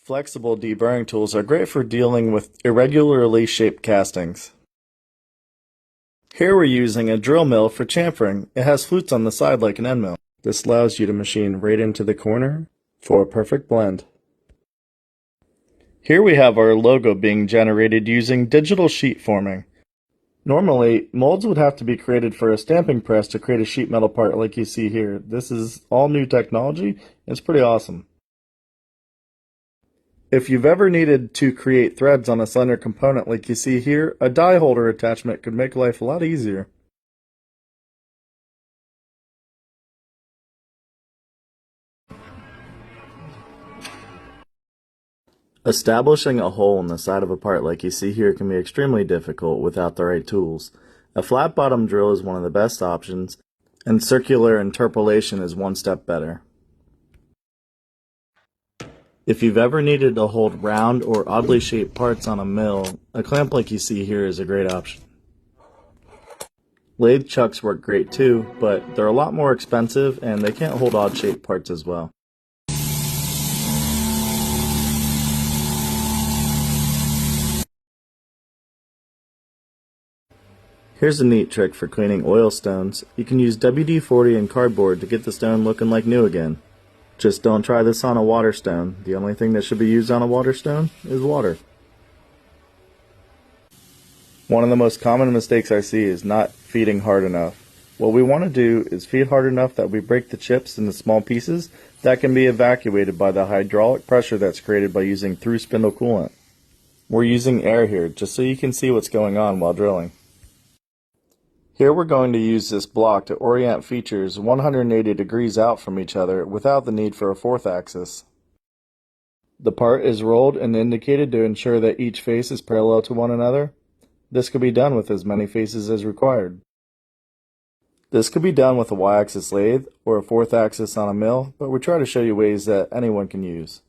Flexible deburring tools are great for dealing with irregularly shaped castings. Here we're using a drill mill for chamfering. It has flutes on the side like an end mill. This allows you to machine right into the corner for a perfect blend. Here we have our logo being generated using digital sheet forming. Normally, molds would have to be created for a stamping press to create a sheet metal part like you see here. This is all new technology. It's pretty awesome. If you've ever needed to create threads on a slender component like you see here, a die holder attachment could make life a lot easier. Establishing a hole in the side of a part like you see here can be extremely difficult without the right tools. A flat bottom drill is one of the best options, and circular interpolation is one step better. If you've ever needed to hold round or oddly shaped parts on a mill, a clamp like you see here is a great option. Lathe chucks work great too, but they're a lot more expensive and they can't hold odd shaped parts as well. Here's a neat trick for cleaning oil stones. You can use WD-40 and cardboard to get the stone looking like new again. Just don't try this on a water stone. The only thing that should be used on a water stone is water. One of the most common mistakes I see is not feeding hard enough. What we want to do is feed hard enough that we break the chips into small pieces that can be evacuated by the hydraulic pressure that's created by using through spindle coolant. We're using air here just so you can see what's going on while drilling. Here we're going to use this block to orient features 180 degrees out from each other without the need for a fourth axis. The part is rolled and indicated to ensure that each face is parallel to one another. This could be done with as many faces as required. This could be done with a Y-axis lathe or a fourth axis on a mill, but we try to show you ways that anyone can use.